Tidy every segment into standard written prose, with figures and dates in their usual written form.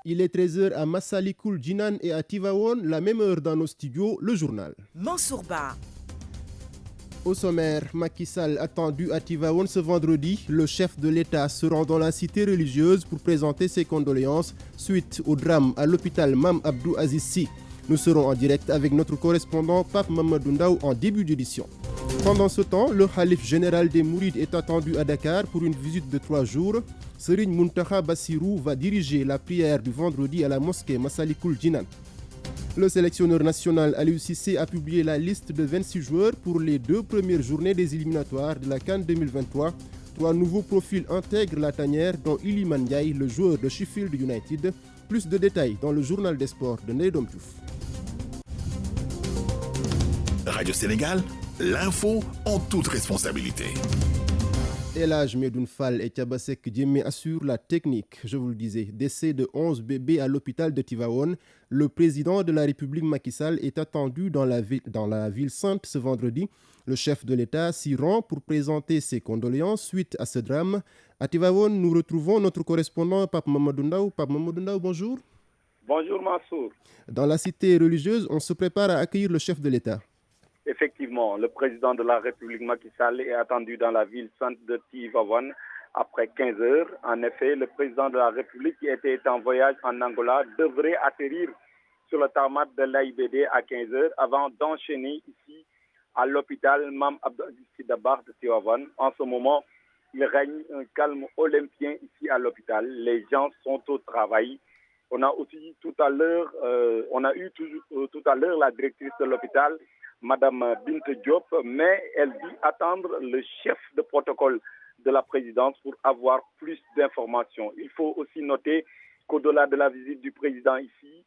Il est 13h à Massalikul Jinan et à Tivaouane, la même heure dans nos studios, le journal. Mansour Ba. Au sommaire, Macky Sall attendu à Tivaouane ce vendredi. Le chef de l'État se rend dans la cité religieuse pour présenter ses condoléances suite au drame à l'hôpital Mame Abdou Aziz Sy. Nous serons en direct avec notre correspondant Pape Mamadou Ndaw en début d'édition. Pendant ce temps, le Khalif général des Mourides est attendu à Dakar pour une visite de 3 jours. Serigne Mountakha Bassirou va diriger la prière du vendredi à la mosquée Massalikul Jinan. Le sélectionneur national Aliou Cissé a publié la liste de 26 joueurs pour les 2 premières journées des éliminatoires de la CAN 2023. 3 nouveaux profils intègrent la tanière, dont Iliman Ndiaye, le joueur de Sheffield United. Plus de détails dans le journal des sports de Neydom Diouf. Radio Sénégal, l'info en toute responsabilité. Elhadj Medoune Fall et Thiabasek Diémé assurent la technique. Je vous le disais, décès de 11 bébés à l'hôpital de Tivaouane. Le président de la République Macky Sall est attendu dans la ville sainte ce vendredi. Le chef de l'État s'y rend pour présenter ses condoléances suite à ce drame. À Tivaouane, nous retrouvons notre correspondant Pape Mamadou Ndaw. Pape Mamadou Ndaw, bonjour. Bonjour Mansour. Dans la cité religieuse, on se prépare à accueillir le chef de l'État. Effectivement, le président de la République Macky Sall est attendu dans la ville sainte de Tivaouane après 15 heures. En effet, le président de la République qui était en voyage en Angola devrait atterrir sur le tarmac de l'AIBD à 15 heures avant d'enchaîner ici à l'hôpital Mame Abdou Aziz Sy Dabakh de Tivaouane. En ce moment, il règne un calme olympien ici à l'hôpital. Les gens sont au travail. On a eu tout à l'heure la directrice de l'hôpital, Madame Binte Diop, mais elle dit attendre le chef de protocole de la présidence pour avoir plus d'informations. Il faut aussi noter qu'au-delà de la visite du président ici,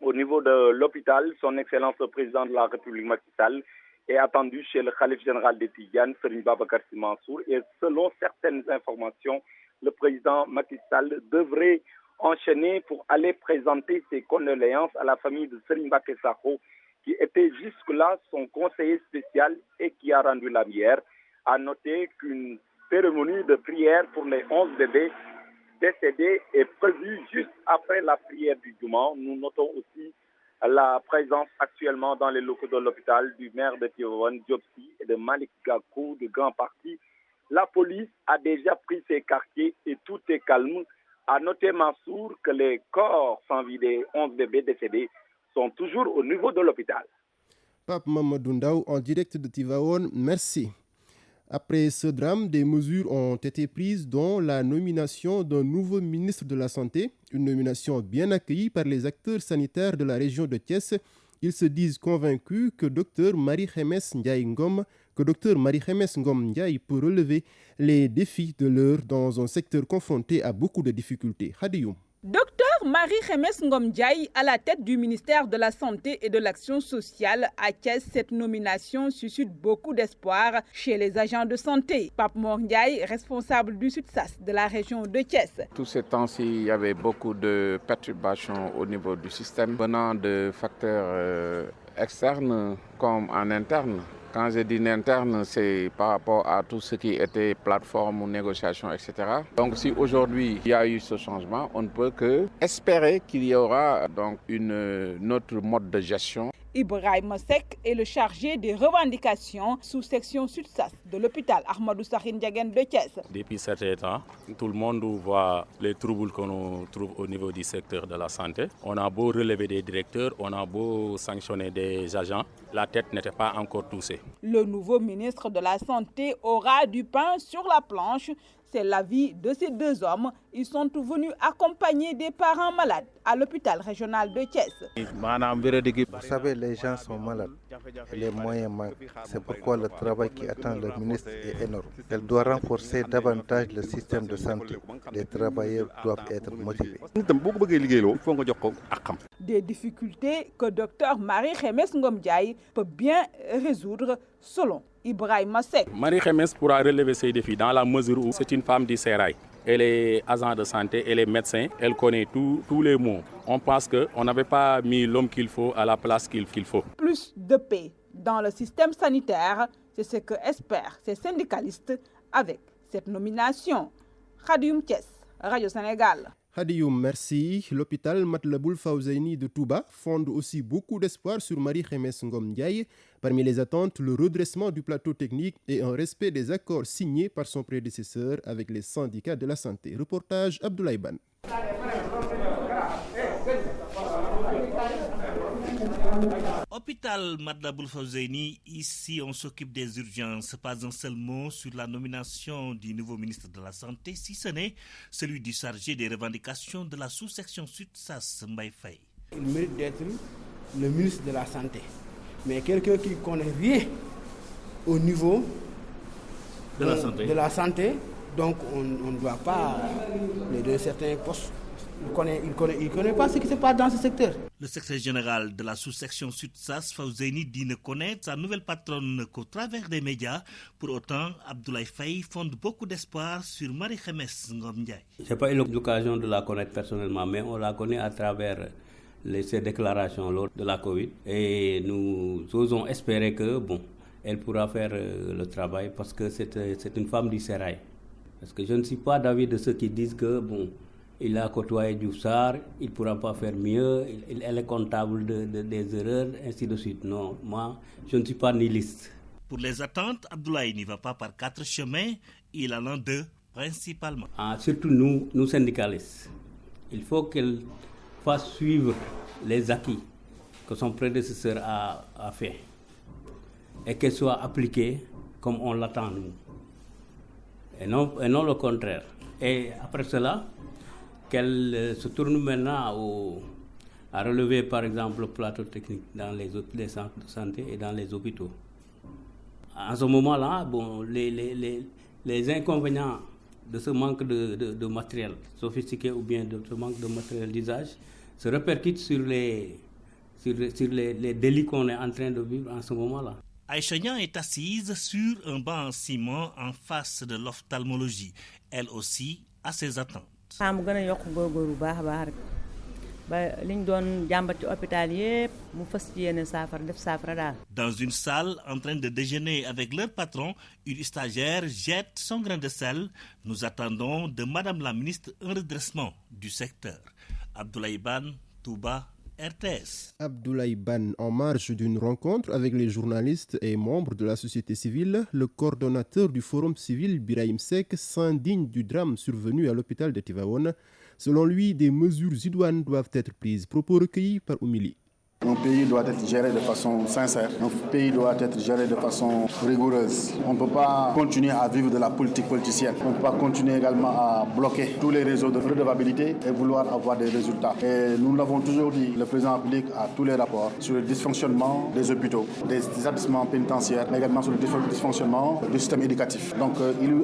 au niveau de l'hôpital, son Excellence le président de la République Macky Sall est attendu chez le Khalif général des Tidianes, Serigne Babacar Sy Mansour, et selon certaines informations, le président Macky Sall devrait enchaîner pour aller présenter ses condoléances à la famille de Serigne Mbacké Sakho, qui était jusque-là son conseiller spécial et qui a rendu l'âme hier. À noter qu'une cérémonie de prière pour les 11 bébés décédés est prévue juste après la prière du Juma. Nous notons aussi la présence actuellement dans les locaux de l'hôpital du maire de Tivaouane, Diop Sy, et de Malick Gakou, de Grand Parti. La police a déjà pris ses quartiers et tout est calme. À noter, Mansour, que les corps sans vie des 11 bébés décédés sont toujours au niveau de l'hôpital. Pape Mamadou Ndaw en direct de Tivaouane, merci. Après ce drame, des mesures ont été prises, dont la nomination d'un nouveau ministre de la Santé, une nomination bien accueillie par les acteurs sanitaires de la région de Thiès. Ils se disent convaincus que Dr Marie-Khemesse Ngom Ndiaye peut relever les défis de l'heure dans un secteur confronté à beaucoup de difficultés. Hadiyoum. Docteur Marie-Khemesse Ngom Ndiaye à la tête du ministère de la Santé et de l'Action sociale à Thiès. Cette nomination suscite beaucoup d'espoir chez les agents de santé. Pape Mor Ndiaye, responsable du SUTSAS de la région de Thiès. Tous ces temps-ci, il y avait beaucoup de perturbations au niveau du système venant de facteurs externes comme en interne. Quand je dis interne, c'est par rapport à tout ce qui était plateforme ou négociation, etc. Donc si aujourd'hui il y a eu ce changement, on ne peut que espérer qu'il y aura donc une autre mode de gestion. Ibrahima Seck est le chargé des revendications sous-section SUTSAS de l'hôpital Ahmadou Sakhir Ndiéguène de Thiès. Depuis certains temps, tout le monde voit les troubles qu'on trouve au niveau du secteur de la santé. On a beau relever des directeurs, on a beau sanctionner des agents, la tête n'était pas encore touchée. Le nouveau ministre de la Santé aura du pain sur la planche. C'est l'avis de ces 2 hommes. Ils sont venus accompagner des parents malades à l'hôpital régional de Thiès. Vous savez, les gens sont malades et les moyens manquent. C'est pourquoi le travail qui attend le ministre est énorme. Elle doit renforcer davantage le système de santé. Les travailleurs doivent être motivés. Des difficultés que Dr Marie-Khemesse Ngom Ndiaye peut bien résoudre selon Ibrahima Seck. Marie-Khemesse pourra relever ces défis dans la mesure où c'est une femme du sérail. Elle est agent de santé, elle est médecin, elle connaît tous les mots. On pense qu'on n'avait pas mis l'homme qu'il faut à la place qu'il faut. Plus de paix dans le système sanitaire, c'est ce que espèrent ces syndicalistes avec cette nomination. Khadioum Thiès, Radio Sénégal. Hadioum, merci. L'hôpital Matlaboul Fawzaini de Touba fonde aussi beaucoup d'espoir sur Marie-Khemesse Ngom Ndiaye. Parmi les attentes, le redressement du plateau technique et un respect des accords signés par son prédécesseur avec les syndicats de la santé. Reportage Abdoulaye Ban. Hôpital Matlaboul Fawzaini, ici on s'occupe des urgences. Pas un seul mot sur la nomination du nouveau ministre de la Santé, si ce n'est celui du chargé des revendications de la sous-section Sud-SAS, Mbaye Faye. Il mérite d'être le ministre de la Santé. Mais quelqu'un qui connaît rien au niveau de la santé, donc on ne doit pas les donner certains postes. Il connaît pas ce qui se passe dans ce secteur. Le secrétaire général de la sous-section Sud-SAS, Fawzaini, dit ne connaître sa nouvelle patronne qu'au travers des médias. Pour autant, Abdoulaye Faye fonde beaucoup d'espoir sur Marie-Khemesse Ngom Ndiaye. Je n'ai pas eu l'occasion de la connaître personnellement, mais on la connaît à travers ses déclarations lors de la Covid. Et nous osons espérer que, elle pourra faire le travail parce que c'est une femme du sérail. Parce que je ne suis pas d'avis de ceux qui disent que, il a côtoyé Diouf Sarr, il ne pourra pas faire mieux, elle est comptable des erreurs, ainsi de suite. Non, moi, je ne suis pas nihiliste. Pour les attentes, Abdoulaye n'y va pas par 4 chemins, il en a 2 principalement. Surtout nous syndicalistes. Il faut qu'elle fasse suivre les acquis que son prédécesseur a fait et qu'elle soit appliquée comme on l'attend nous. Et non le contraire. Et après cela, qu'elle se tourne maintenant à relever par exemple le plateau technique dans les centres de santé et dans les hôpitaux. En ce moment-là, les inconvénients de ce manque de matériel sophistiqué ou bien de ce manque de matériel d'usage se répercutent sur les délits qu'on est en train de vivre en ce moment-là. Aïcha Niang est assise sur un banc en ciment en face de l'ophtalmologie. Elle aussi a ses attentes. Dans une salle en train de déjeuner avec leur patron, une stagiaire jette son grain de sel. Nous attendons de Madame la ministre un redressement du secteur. Abdoulaye Ban, Touba, RTS. Abdoulaye Ban, en marge d'une rencontre avec les journalistes et membres de la société civile, le coordonnateur du Forum civil Birahim Seck s'indigne du drame survenu à l'hôpital de Tivaouane. Selon lui, des mesures idoines doivent être prises. Propos recueillis par Oumili. Un pays doit être géré de façon sincère. Un pays doit être géré de façon rigoureuse. On ne peut pas continuer à vivre de la politique politicienne. On ne peut pas continuer également à bloquer tous les réseaux de redevabilité et vouloir avoir des résultats. Et nous l'avons toujours dit, le président public a tous les rapports sur le dysfonctionnement des hôpitaux, des établissements pénitentiaires, mais également sur le dysfonctionnement du système éducatif. Donc il lui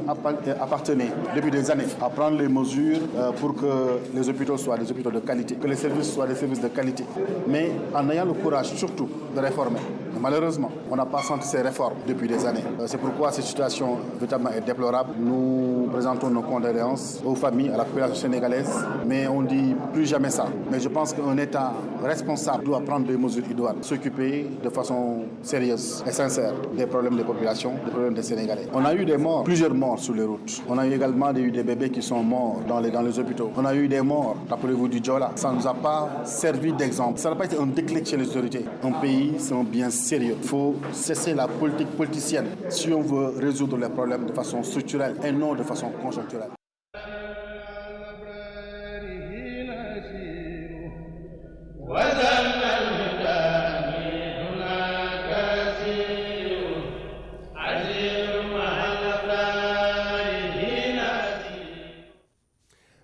appartenait depuis des années à prendre les mesures pour que les hôpitaux soient des hôpitaux de qualité, que les services soient des services de qualité. Mais en ayant le courage surtout de réformer. Et malheureusement, on n'a pas senti ces réformes depuis des années. C'est pourquoi cette situation véritablement est déplorable. Nous présentons nos condoléances aux familles, à la population sénégalaise, mais on ne dit plus jamais ça. Mais je pense qu'un État responsable doit prendre des mesures idoines, s'occuper de façon sérieuse et sincère des problèmes des populations, des problèmes des Sénégalais. On a eu des morts, plusieurs morts sur les routes. On a eu également eu des bébés qui sont morts dans les hôpitaux. On a eu des morts, rappelez-vous du Djola. Ça ne nous a pas servi d'exemple. Ça n'a pas été un déclic chez les autorités. Un pays, c'est un bien sérieux. Il faut cesser la politique politicienne si on veut résoudre les problèmes de façon structurelle et non de façon conjoncturelle.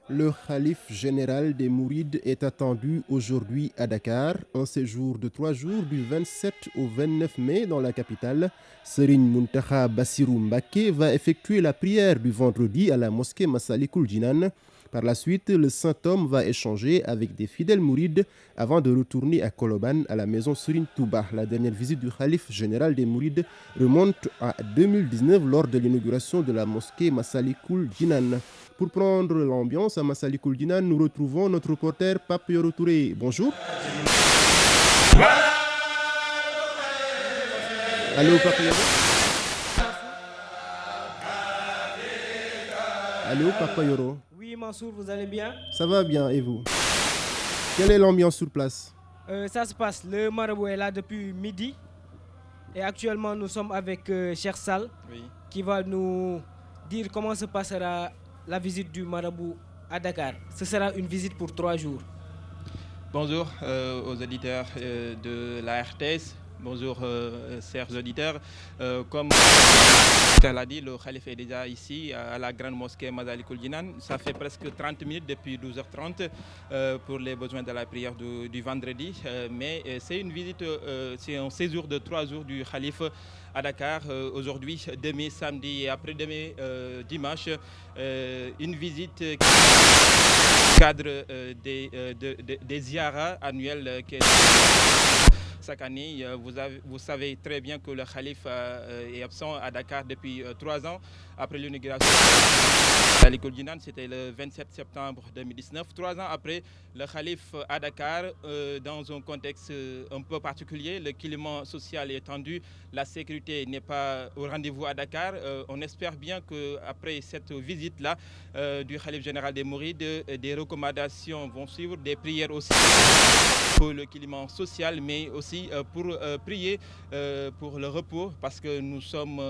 Le khalife général des Mourides est attendu aujourd'hui à Dakar. Un séjour de 3 jours du 27 au 29 mai dans la capitale. Serigne Mountakha Bassirou Mbacké va effectuer la prière du vendredi à la mosquée Massalikul Jinan. Par la suite, le saint homme va échanger avec des fidèles mourides avant de retourner à Koloban, à la maison Serigne Touba. La dernière visite du khalife général des Mourides remonte à 2019 lors de l'inauguration de la mosquée Massalikul Jinan. Pour prendre l'ambiance à Massalikul Jinan, nous retrouvons notre reporter Pape Yoro Touré. Bonjour. Allô, Pape Yoro. Allô, Papa Yoro. Oui, Mansour, vous allez bien? Ça va bien, et vous? Quelle est l'ambiance sur place? Ça se passe, le marabout est là depuis midi. Et actuellement, nous sommes avec Cheikh Sall, qui va nous dire comment se passera la visite du marabout à Dakar. Ce sera une visite pour 3 jours. Bonjour aux auditeurs de la RTS. Bonjour, chers auditeurs. Comme l'a dit, le Khalif est déjà ici à la grande mosquée Masalikul Jinan. Ça fait presque 30 minutes depuis 12h30 pour les besoins de la prière du vendredi. Mais c'est une visite, c'est un séjour de 3 jours du Khalif à Dakar. Aujourd'hui, demain, samedi et après-demain, dimanche. Une visite cadre des ziyaras annuels chaque année. Vous savez très bien que le Khalif est absent à Dakar depuis 3 ans. Après l'inauguration de l'école Jinan, c'était le 27 septembre 2019. 3 ans après, le Khalif à Dakar, dans un contexte un peu particulier, le climat social est tendu, la sécurité n'est pas au rendez-vous à Dakar. On espère bien qu'après cette visite-là du Khalif général des Mourides, des recommandations vont suivre, des prières aussi pour le climat social, mais aussi pour prier pour le repos, parce que nous sommes,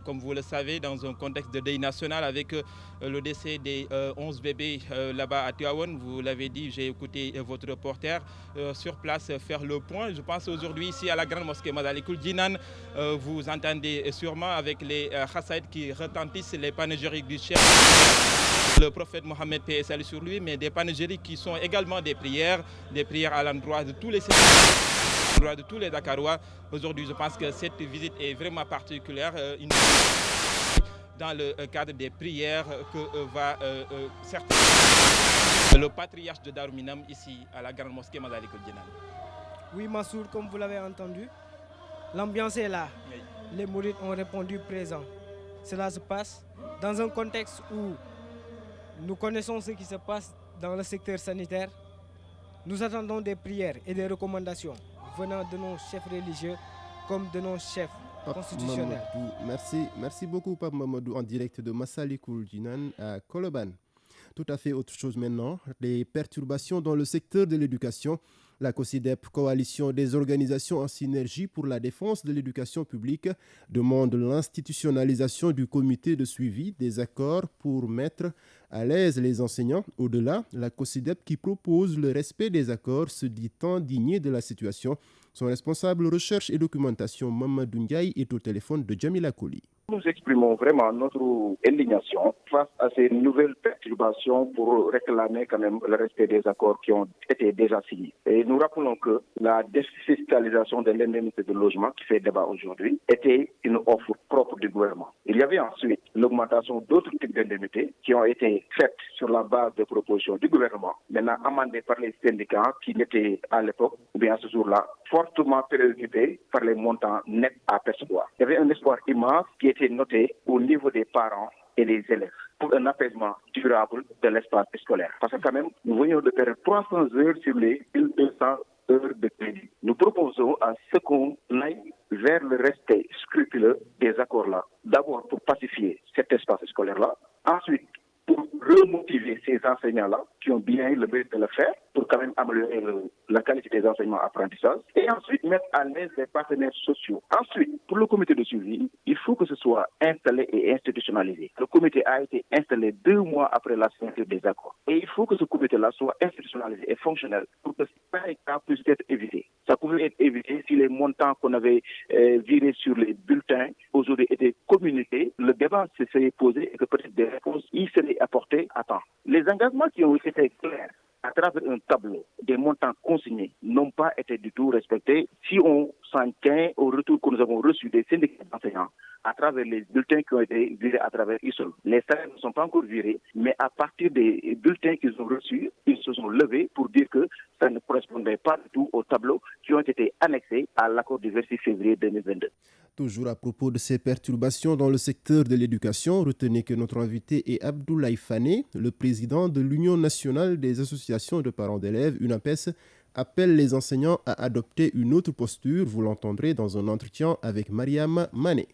comme vous le savez, dans un contexte de deuil national avec le décès des 11 bébés là-bas à Tivaouane. Vous l'avez dit, j'ai écouté votre reporter sur place faire le point. Je pense aujourd'hui ici à la grande mosquée Masalikul Jinan, vous entendez sûrement avec les chassaïds qui retentissent, les panégyriques du chef, le prophète Mohammed paix et salut sur lui, mais des panégyriques qui sont également des prières à l'endroit de tous les de tous les Dakarois. Aujourd'hui, je pense que cette visite est vraiment particulière. Dans le cadre des prières que va le patriarche de Darou Minam ici à la grande mosquée Masalikul Jinan. Oui, Mansour, comme vous l'avez entendu, l'ambiance est là. Oui. Les mourides ont répondu présent. Cela se passe dans un contexte où nous connaissons ce qui se passe dans le secteur sanitaire. Nous attendons des prières et des recommandations venant de nos chefs religieux comme de nos chefs constitutionnels. Merci beaucoup Pape Mamadou en direct de Masalikul Jinan à Colobane. Tout à fait autre chose maintenant, les perturbations dans le secteur de l'éducation. La COSYDEP, coalition des organisations en synergie pour la défense de l'éducation publique, demande l'institutionnalisation du comité de suivi des accords pour mettre à l'aise les enseignants. Au-delà, la COSYDEP qui propose le respect des accords se dit indigné de la situation. Son responsable recherche et documentation, Mamadou Ndiaye, est au téléphone de Jamila Koli. Nous exprimons vraiment notre indignation face à ces nouvelles perturbations pour réclamer quand même le respect des accords qui ont été déjà signés. Et nous rappelons que la défiscalisation de l'indemnité de logement qui fait débat aujourd'hui était une offre propre du gouvernement. Il y avait ensuite l'augmentation d'autres types d'indemnités qui ont été faites sur la base de propositions du gouvernement, maintenant amendées par les syndicats qui n'étaient à l'époque, ou bien à ce jour-là, fortement préoccupés par les montants nets à percevoir. Il y avait un espoir immense qui était noté au niveau des parents et des élèves pour un apaisement durable de l'espace scolaire. Parce que quand même, nous venions de perdre 300 heures sur les 1200 heures de crédit. Nous proposons à ce qu'on aille vers le respect scrupuleux des accords-là. D'abord pour pacifier cet espace scolaire-là. Ensuite, pour remotiver ces enseignants-là qui ont bien eu le mérite de le faire, pour quand même améliorer la qualité des enseignements apprentissages, et ensuite mettre à l'aise les partenaires sociaux. Ensuite, pour le comité de suivi, il faut que ce soit installé et institutionnalisé. Le comité a été installé 2 mois après la signature des accords. Et il faut que ce comité-là soit institutionnalisé et fonctionnel pour que ces cas puissent être évités. Ça pouvait être évité si les montants qu'on avait virés sur les bulletins aujourd'hui étaient communiqués, le débat se serait posé et que peut-être des réponses y seraient apportées à temps. Les engagements qui ont été clairs à travers un tableau des montants consignés n'ont pas été du tout respectés. Si on s'en tient au retour que nous avons reçu des syndicats d'enseignants à travers les bulletins qui ont été virés à travers ISOL, les salaires ne sont pas encore virés, mais à partir des bulletins qu'ils ont reçus, ils se sont levés pour dire que ça ne correspondait pas du tout aux tableaux qui ont été annexés à l'accord du 26 février 2022. Toujours à propos de ces perturbations dans le secteur de l'éducation, retenez que notre invité est Abdoulaye Fane, le président de l'Union nationale des associations de parents d'élèves, UNAPES, appelle les enseignants à adopter une autre posture. Vous l'entendrez dans un entretien avec Mariam Mané.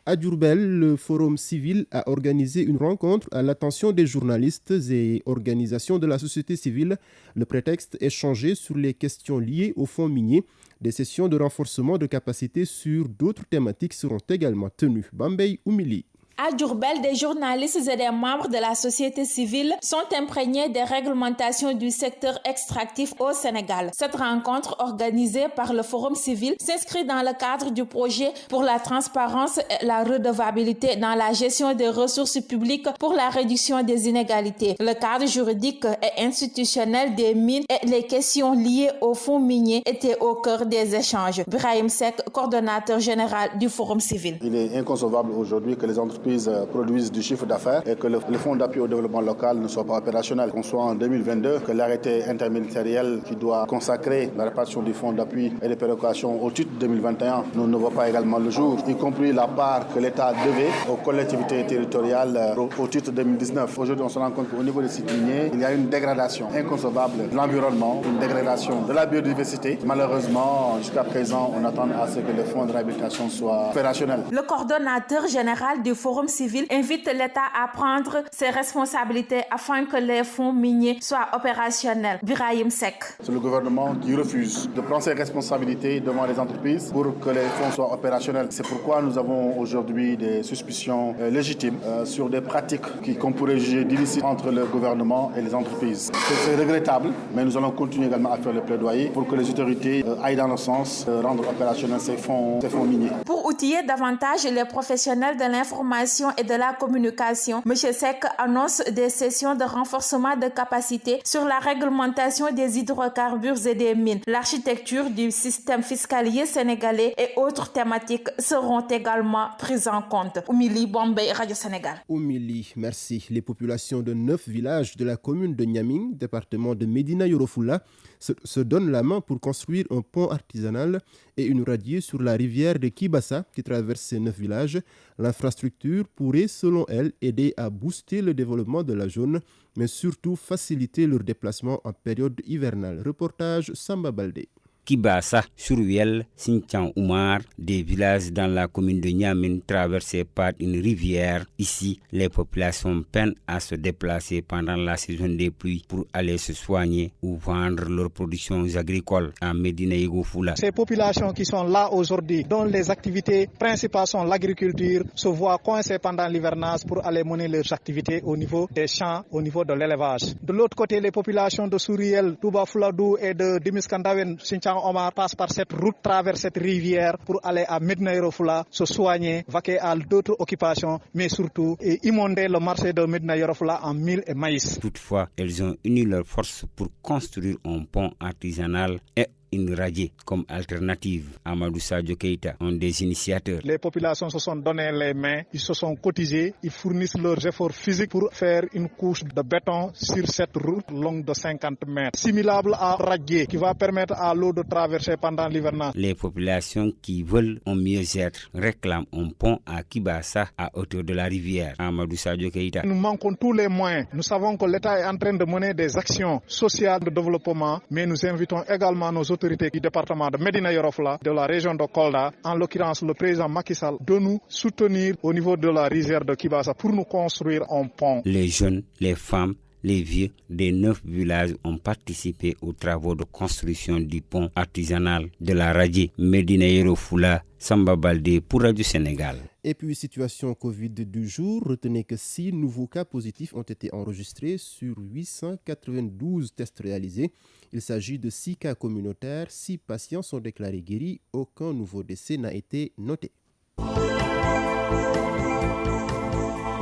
À Diourbel, le Forum civil a organisé une rencontre à l'attention des journalistes et organisations de la société civile. Le prétexte échangé sur les questions liées au fonds minier. Des sessions de renforcement de capacité sur d'autres thématiques seront également tenues. Bambey Oumili. À Diourbel, des journalistes et des membres de la société civile sont imprégnés des réglementations du secteur extractif au Sénégal. Cette rencontre organisée par le Forum civil s'inscrit dans le cadre du projet pour la transparence et la redevabilité dans la gestion des ressources publiques pour la réduction des inégalités. Le cadre juridique et institutionnel des mines et les questions liées au fonds minier étaient au cœur des échanges. Brahim Seck, coordonnateur général du Forum civil. Il est inconcevable aujourd'hui que les entreprises produisent du chiffre d'affaires et que le fonds d'appui au développement local ne soit pas opérationnel. Qu'on soit en 2022, que l'arrêté interministériel qui doit consacrer la répartition du fonds d'appui et des péréquations au titre 2021 ne voit pas également le jour, y compris la part que l'État devait aux collectivités territoriales au titre 2019. Aujourd'hui, on se rend compte qu'au niveau des sites miniers, il y a une dégradation inconcevable de l'environnement, une dégradation de la biodiversité. Malheureusement, jusqu'à présent, on attend à ce que les fonds de réhabilitation soient opérationnels. Le coordonnateur général du Forum civil invite l'État à prendre ses responsabilités afin que les fonds miniers soient opérationnels. Brahim Seck. C'est le gouvernement qui refuse de prendre ses responsabilités devant les entreprises pour que les fonds soient opérationnels. C'est pourquoi nous avons aujourd'hui des suspicions légitimes sur des pratiques qu'on pourrait juger d'illicites entre le gouvernement et les entreprises. C'est regrettable, mais nous allons continuer également à faire le plaidoyer pour que les autorités aillent dans le sens rendre opérationnels ces fonds miniers. Pour outiller davantage les professionnels de l'information et de la communication, M. Seck annonce des sessions de renforcement de capacité sur la réglementation des hydrocarbures et des mines, l'architecture du système fiscalier sénégalais et autres thématiques seront également prises en compte. Oumili Bombay, Radio Sénégal. Oumili, merci. Les populations de 9 villages de la commune de Niaming, département de Médina Yoro Foulah, se donnent la main pour construire un pont artisanal et une radier sur la rivière de Kibassa qui traverse ces 9 villages. L'infrastructure pourrait, selon elle, aider à booster le développement de la zone, mais surtout faciliter leur déplacement en période hivernale. Reportage Samba Baldé. Kibassa, Suruel, Sinthian Oumar, des villages dans la commune de Niamine traversés par une rivière. Ici, les populations peinent à se déplacer pendant la saison des pluies pour aller se soigner ou vendre leurs productions agricoles à Médina Yoro Foulah. Ces populations qui sont là aujourd'hui, dont les activités principales sont l'agriculture, se voient coincées pendant l'hivernage pour aller mener leurs activités au niveau des champs, au niveau de l'élevage. De l'autre côté, les populations de Souriel, Touba Fouladou et de Dimiskandawen, Sinthian Omar passe par cette route, traverse cette rivière pour aller à Médina Yoro Foulah, se soigner, vaquer à d'autres occupations, mais surtout inonder le marché de Médina Yoro Foulah en mil et maïs. Toutefois, elles ont uni leurs forces pour construire un pont artisanal et une radier comme alternative. Amadou Sadio Keita, un des initiateurs. Les populations se sont donné les mains, ils se sont cotisés, ils fournissent leurs efforts physiques pour faire une couche de béton sur cette route longue de 50 mètres, similable à radier, qui va permettre à l'eau de traverser pendant l'hivernage. Les populations qui veulent un mieux-être réclament un pont à Kibassa à hauteur de la rivière. Amadou Sadio Keita. Nous manquons tous les moyens. Nous savons que l'État est en train de mener des actions sociales de développement, mais nous invitons également nos autorités du département de Médina Yoro Foulah, de la région de Kolda, en l'occurrence le président Macky Sall, de nous soutenir au niveau de la rivière de Kibassa pour nous construire un pont. Les jeunes, les femmes, les vieux des 9 villages ont participé aux travaux de construction du pont artisanal de la radier. Médina Yoro Foulah, Samba Baldé pour Radio Sénégal. Et puis, situation Covid du jour, retenez que 6 nouveaux cas positifs ont été enregistrés sur 892 tests réalisés. Il s'agit de 6 cas communautaires, 6 patients sont déclarés guéris, aucun nouveau décès n'a été noté.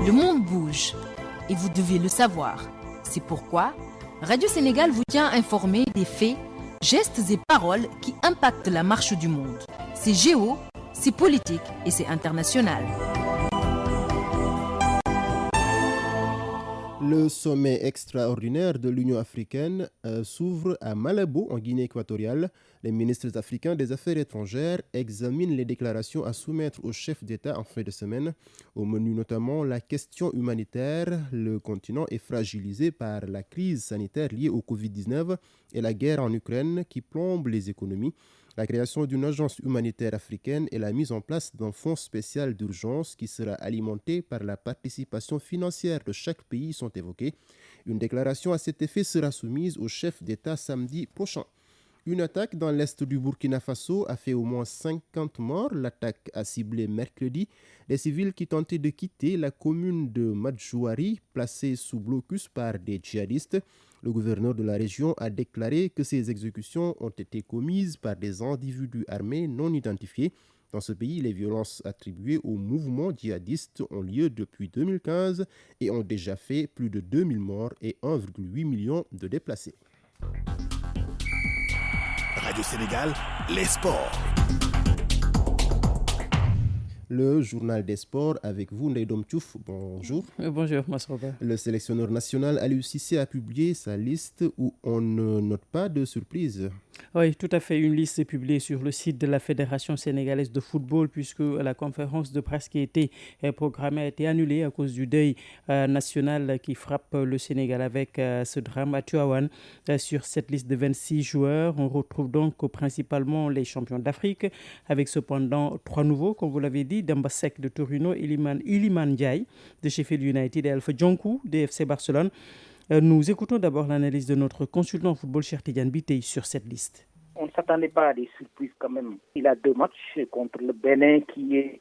Le monde bouge et vous devez le savoir. C'est pourquoi Radio Sénégal vous tient informé des faits, gestes et paroles qui impactent la marche du monde. C'est géo, c'est politique et c'est international. Le sommet extraordinaire de l'Union africaine s'ouvre à Malabo, en Guinée équatoriale. Les ministres africains des Affaires étrangères examinent les déclarations à soumettre aux chefs d'État en fin de semaine. Au menu notamment la question humanitaire. Le continent est fragilisé par la crise sanitaire liée au Covid-19 et la guerre en Ukraine qui plombe les économies. la création d'une agence humanitaire africaine et la mise en place d'un fonds spécial d'urgence qui sera alimenté par la participation financière de chaque pays sont évoquées. Une déclaration à cet effet sera soumise au chef d'État samedi prochain. Une attaque dans l'est du Burkina Faso a fait au moins 50 morts. L'attaque a ciblé mercredi des civils qui tentaient de quitter la commune de Madjouari, placée sous blocus par des djihadistes. Le gouverneur de la région a déclaré que ces exécutions ont été commises par des individus armés non identifiés. Dans ce pays, les violences attribuées au mouvement djihadiste ont lieu depuis 2015 et ont déjà fait plus de 2000 morts et 1,8 million de déplacés. Radio Sénégal, les sports. Le journal des sports avec vous, Ndaïdom Tchouf. Bonjour. Bonjour, Masroba. Le sélectionneur national Aliou Cissé a publié sa liste où on ne note pas de surprise. Oui, tout à fait. Une liste est publiée sur le site de la Fédération sénégalaise de football puisque la conférence de presse qui était programmée a été annulée à cause du deuil national qui frappe le Sénégal avec ce drame à Tivaouane. Sur cette liste de 26 joueurs, on retrouve donc principalement les champions d'Afrique avec cependant 3 nouveaux, comme vous l'avez dit, Demba Seck de Torino, Iliman Ndiaye de Sheffield United et Alpha Djonkou de FC Barcelone. Nous écoutons d'abord l'analyse de notre consultant en football, Cheikh Tidiane Biteye, sur cette liste. On ne s'attendait pas à des surprises quand même. Il a 2 matchs contre le Bénin qui est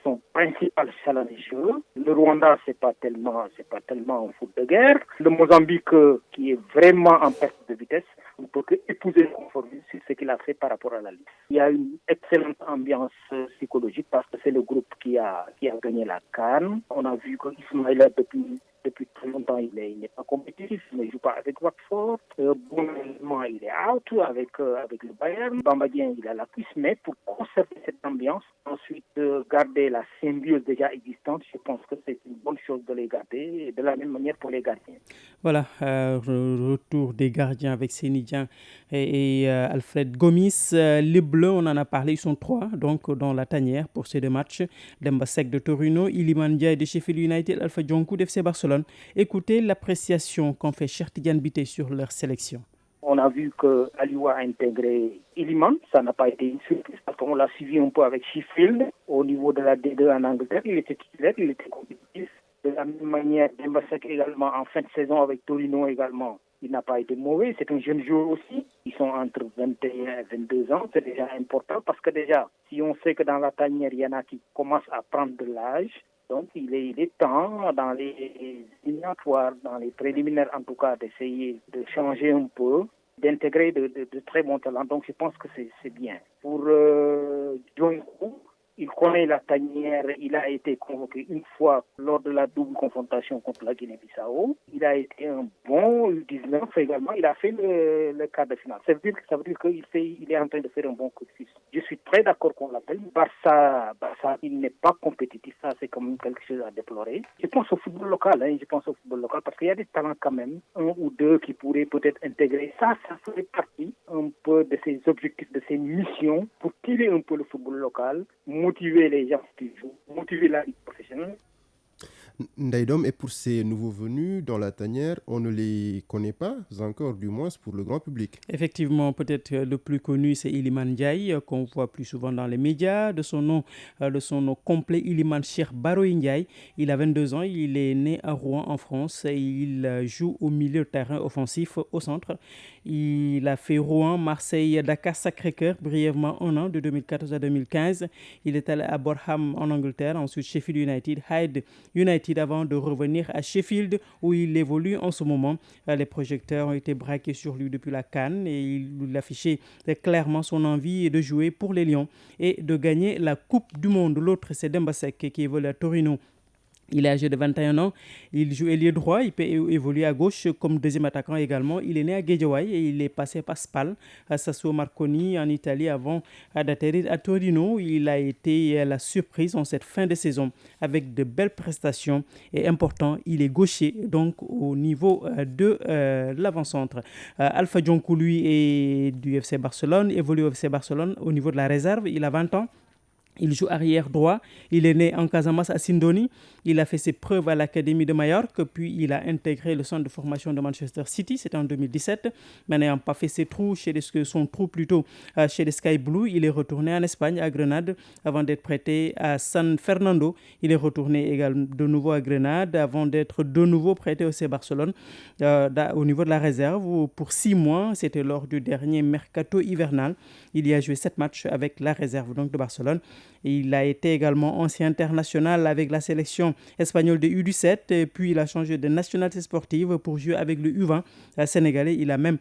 son principal challenger. Le Rwanda, c'est pas tellement un foot de guerre. Le Mozambique, qui est vraiment en perte de vitesse, on peut que épouser le conformisme sur ce qu'il a fait par rapport à la liste. Il y a une excellente ambiance psychologique parce que c'est le groupe qui a gagné la CAN. On a vu qu'Ismaïla depuis très longtemps, il n'est pas compétitif, il ne joue pas avec Watford. Bon, il est out avec le Bayern. Bamba Dieng, il a la cuisse, mais pour conserver cette ambiance, ensuite garder la symbiose déjà existante, je pense que c'est une bonne chose de les garder, et de la même manière pour les gardiens. Voilà, retour des gardiens avec Sénidien et Alfred Gomis. Les Bleus, on en a parlé, ils sont 3 donc dans la tanière pour ces 2 matchs. Demba Seck de Torino, Iliman Ndiaye de Sheffield United, Alpha Djonkou de FC Barcelone. Écoutez l'appréciation qu'en fait Cheikh Tidiane Biteye sur leur sélection. On a vu que Aliou a intégré Iliman, ça n'a pas été une surprise parce qu'on l'a suivi un peu avec Sheffield au niveau de la D2 en Angleterre, il était titulaire, il était compétitif. De la même manière, Demba Seck également en fin de saison avec Torino également, il n'a pas été mauvais, c'est un jeune joueur aussi. Ils sont entre 21 et 22 ans, c'est déjà important parce que déjà, si on sait que dans la tanière, il y en a qui commencent à prendre de l'âge, donc il est temps, dans les éliminatoires, dans les préliminaires en tout cas, d'essayer de changer un peu, d'intégrer de très bons talents. Donc je pense que c'est bien. Pour Djonkou, il connaît la tanière, il a été convoqué une fois lors de la double confrontation contre la Guinée-Bissau. Il a été un bon U19 également, il a fait le quart de finale. Ça veut dire qu'il est en train de faire un bon coup de fils. Je suis très d'accord qu'on l'appelle. Barça, il n'est pas compétitif, ça c'est quand même quelque chose à déplorer. Je pense au football local, parce qu'il y a des talents quand même, 1 ou 2 qui pourraient peut-être intégrer. Ça ferait partie un peu de ses objectifs, de ses missions pour tirer un peu le football local, motiver les gens qui jouent, motiver la ligue professionnelle. Ndaïdom, et pour ces nouveaux venus dans la tanière, on ne les connaît pas encore, du moins pour le grand public. Effectivement, peut-être le plus connu, c'est Iliman Ndiaye, qu'on voit plus souvent dans les médias. De son nom complet, Iliman Cheikh Baroy Ndiaye. Il a 22 ans, il est né à Rouen en France et il joue au milieu de terrain offensif au centre. Il a fait Rouen, Marseille, Dakar, Sacré-Cœur, brièvement 1 an, de 2014 à 2015. Il est allé à Boreham en Angleterre, ensuite Sheffield United, Hyde United avant de revenir à Sheffield où il évolue en ce moment. Les projecteurs ont été braqués sur lui depuis la CAN et il affichait clairement son envie de jouer pour les Lions et de gagner la Coupe du Monde. L'autre, c'est Demba Seck qui évolue à Torino. Il est âgé de 21 ans, il joue ailier droit, il peut évoluer à gauche comme deuxième attaquant également. Il est né à Guédiawaye et il est passé par Spal, à Sassuolo Marconi en Italie avant d'atterrir à Torino. Il a été la surprise en cette fin de saison avec de belles prestations et important, il est gaucher donc au niveau de l'avant-centre. Alpha Djonkou, lui, est du FC Barcelone, évolue au FC Barcelone au niveau de la réserve, il a 20 ans. Il joue arrière droit. Il est né en Casamance à Sindoni. Il a fait ses preuves à l'Académie de Majorque, puis il a intégré le centre de formation de Manchester City. C'était en 2017. Mais n'ayant pas fait ses trous chez les Sky Blue, il est retourné en Espagne, à Grenade, avant d'être prêté à San Fernando. Il est retourné également de nouveau à Grenade, avant d'être de nouveau prêté au FC Barcelone, au niveau de la réserve. Pour 6 mois, c'était lors du dernier mercato hivernal. Il y a joué 7 matchs avec la réserve donc, de Barcelone. Il a été également ancien international avec la sélection espagnole de U17 et puis il a changé de nationalité sportive pour jouer avec le U20 sénégalais. Il a même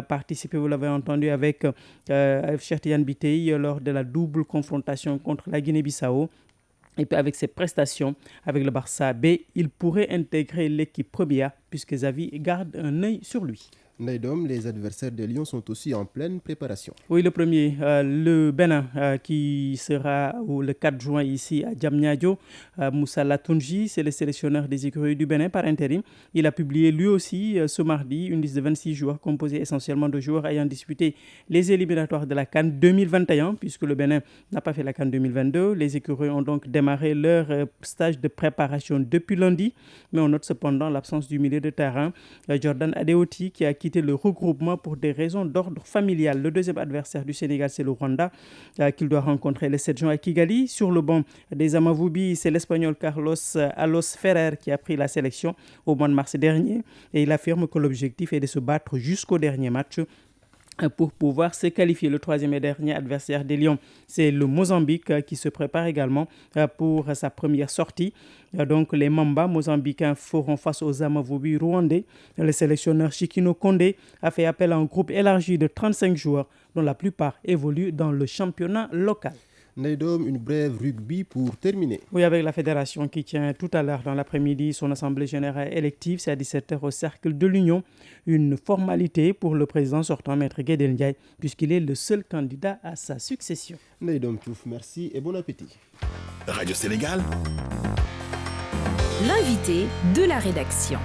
participé, vous l'avez entendu, avec Cheikh Tidiane Bitèye lors de la double confrontation contre la Guinée-Bissau. Et puis avec ses prestations avec le Barça B, il pourrait intégrer l'équipe première puisque Xavi garde un œil sur lui. Naïdom, les adversaires des Lions sont aussi en pleine préparation. Oui, le premier, le Bénin, qui sera le 4 juin ici à Diamniadio. Moussa Latunji, c'est le sélectionneur des écuries du Bénin par intérim. Il a publié lui aussi ce mardi une liste de 26 joueurs composée essentiellement de joueurs ayant disputé les éliminatoires de la CAN 2021, puisque le Bénin n'a pas fait la CAN 2022. Les écuries ont donc démarré leur stage de préparation depuis lundi, mais on note cependant l'absence du milieu de terrain, Jordan Adeoti, qui a quitté le regroupement pour des raisons d'ordre familial. Le deuxième adversaire du Sénégal, c'est le Rwanda, qu'il doit rencontrer le 7 juin à Kigali. Sur le banc des Amavubi, c'est l'Espagnol Carlos Alos Ferrer qui a pris la sélection au mois de mars dernier. Et il affirme que l'objectif est de se battre jusqu'au dernier match pour pouvoir se qualifier. Le troisième et dernier adversaire des Lions, c'est le Mozambique qui se prépare également pour sa première sortie. Donc les Mamba mozambicains feront face aux Amavubi rwandais. Le sélectionneur Chikino Kondé a fait appel à un groupe élargi de 35 joueurs dont la plupart évoluent dans le championnat local. Naïdom, une brève rugby pour terminer. Oui, avec la fédération qui tient tout à l'heure dans l'après-midi son assemblée générale élective, c'est à 17h au Cercle de l'Union. Une formalité pour le président sortant, Maître Guédel Ndiaye, puisqu'il est le seul candidat à sa succession. Naïdom Touf, merci et bon appétit. Radio Sénégal. L'invité de la rédaction.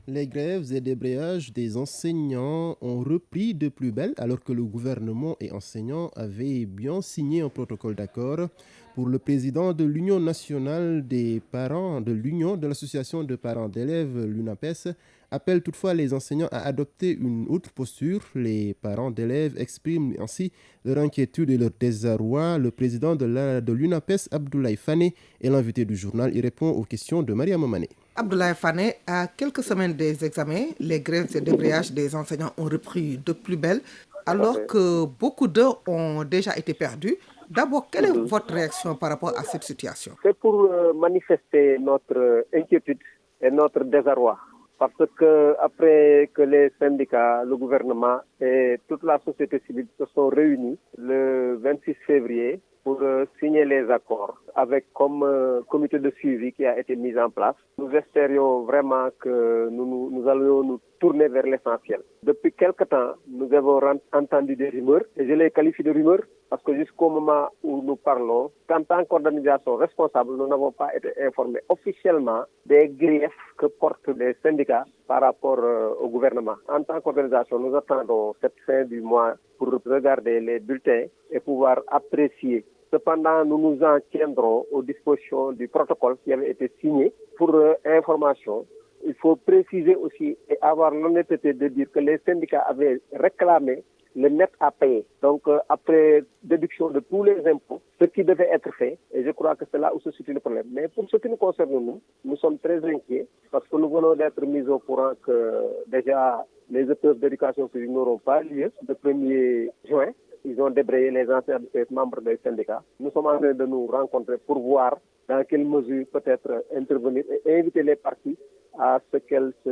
Les grèves et débrayages des enseignants ont repris de plus belle alors que le gouvernement et enseignants avaient bien signé un protocole d'accord. Pour le président de l'Union nationale des parents de l'Union de l'association de parents d'élèves, l'UNAPES, appelle toutefois les enseignants à adopter une autre posture. Les parents d'élèves expriment ainsi leur inquiétude et leur désarroi. Le président de l'UNAPES, Abdoulaye Fane, est l'invité du journal. Il répond aux questions de Maria Momane. Abdoulaye Fane, à quelques semaines des examens, les grèves et débrayages des enseignants ont repris de plus belle, alors que beaucoup d'heures ont déjà été perdues. D'abord, quelle est votre réaction par rapport à cette situation? C'est pour manifester notre inquiétude et notre désarroi. Parce que après que les syndicats, le gouvernement et toute la société civile se sont réunis le 26 février pour signer les accords avec comme comité de suivi qui a été mis en place. Nous espérions vraiment que nous allions nous tourner vers l'essentiel. Depuis quelque temps, nous avons entendu des rumeurs, et je les qualifie de rumeurs parce que jusqu'au moment où nous parlons, en tant qu'organisation responsable, nous n'avons pas été informés officiellement des griefs que portent les syndicats par rapport au gouvernement. En tant qu'organisation, nous attendons cette fin du mois pour regarder les bulletins et pouvoir apprécier. Cependant, nous nous en tiendrons aux dispositions du protocole qui avait été signé. Pour information, il faut préciser aussi et avoir l'honnêteté de dire que les syndicats avaient réclamé le net à payer. Donc, après déduction de tous les impôts, ce qui devait être fait, et je crois que c'est là où se situe le problème. Mais pour ce qui nous concerne, nous sommes très inquiets parce que nous venons d'être mis au courant que déjà les épreuves d'éducation physique n'auront pas lieu le 1er juin. Ils ont débrayé les anciens membres des syndicats. Nous sommes en train de nous rencontrer pour voir dans quelle mesure peut-être intervenir et inviter les parties à ce qu'elles se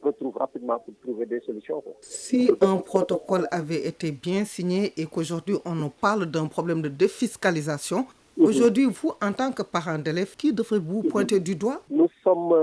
retrouvent rapidement pour trouver des solutions. Si un protocole avait été bien signé et qu'aujourd'hui on nous parle d'un problème de défiscalisation, aujourd'hui, vous, en tant que parent d'élèves, qui devrait-vous pointer du doigt? Nous sommes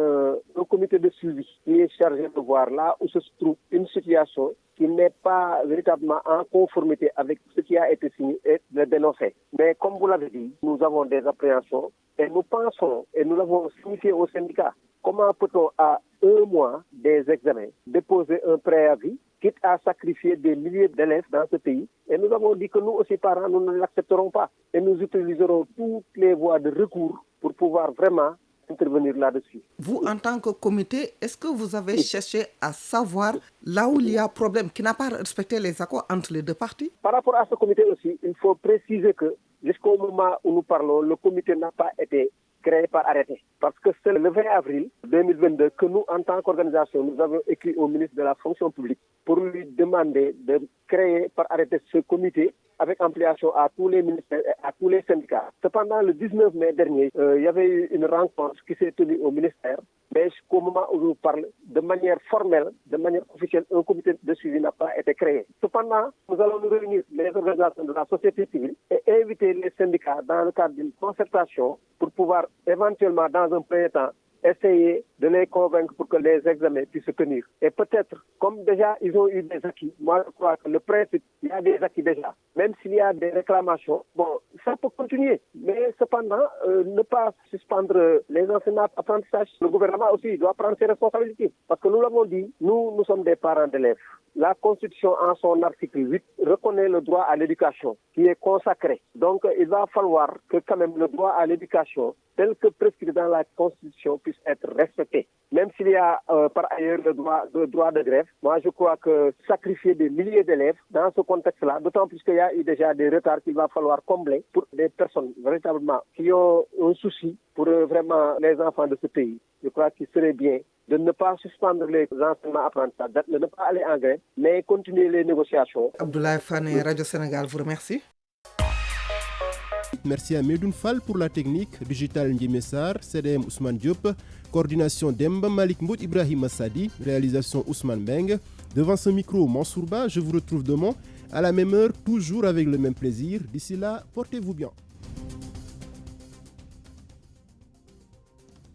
un comité de suivi qui est chargé de voir là où se trouve une situation qui n'est pas véritablement en conformité avec ce qui a été signé et le dénoncer. Mais comme vous l'avez dit, nous avons des appréhensions et nous pensons, et nous l'avons signifié au syndicat, comment peut-on, à un mois des examens, déposer un préavis quitte à sacrifier des milliers d'élèves dans ce pays. Et nous avons dit que nous aussi, parents, nous ne l'accepterons pas. Et nous utiliserons toutes les voies de recours pour pouvoir vraiment intervenir là-dessus. Vous, en tant que comité, est-ce que vous avez cherché à savoir là où il y a problème, qui n'a pas respecté les accords entre les deux parties? Par rapport à ce comité aussi, il faut préciser que jusqu'au moment où nous parlons, le comité n'a pas été créé par arrêté. Parce que c'est le 20 avril 2022 que nous, en tant qu'organisation, nous avons écrit au ministre de la fonction publique pour lui demander de créer par arrêté ce comité avec ampliation à tous les ministères et à tous les syndicats. Cependant, le 19 mai dernier, il y avait eu une rencontre qui s'est tenue au ministère, mais jusqu'au moment où je vous parle, de manière formelle, de manière officielle, un comité de suivi n'a pas été créé. Cependant, nous allons nous réunir les organisations de la société civile et inviter les syndicats dans le cadre d'une concertation pour pouvoir éventuellement, dans un premier temps, essayer de les convaincre pour que les examens puissent se tenir. Et peut-être, comme déjà ils ont eu des acquis, moi je crois que le principe, il y a des acquis déjà. Même s'il y a des réclamations, bon, ça peut continuer. Mais cependant, ne pas suspendre les enseignements d'apprentissage. Le gouvernement aussi doit prendre ses responsabilités. Parce que nous l'avons dit, nous sommes des parents d'élèves. La Constitution, en son article 8, reconnaît le droit à l'éducation, qui est consacré. Donc, il va falloir que quand même le droit à l'éducation, tel que prescrit dans la Constitution, puisse être respecté. Même s'il y a par ailleurs le droit de grève, moi je crois que sacrifier des milliers d'élèves dans ce contexte-là, d'autant plus qu'il y a eu déjà des retards qu'il va falloir combler pour des personnes véritablement qui ont un souci pour vraiment les enfants de ce pays. Je crois qu'il serait bien de ne pas suspendre les enseignements apprentissages, de ne pas aller en grève, mais continuer les négociations. Abdoulaye Fane, Radio Sénégal vous remercie. Merci à Medoun Fall pour la technique, Digital Ndiemessar, CDM Ousmane Diop, coordination Demba Malik Mout Ibrahim Assadi, réalisation Ousmane Beng. Devant ce micro, Mansourba, je vous retrouve demain à la même heure, toujours avec le même plaisir. D'ici là, portez-vous bien.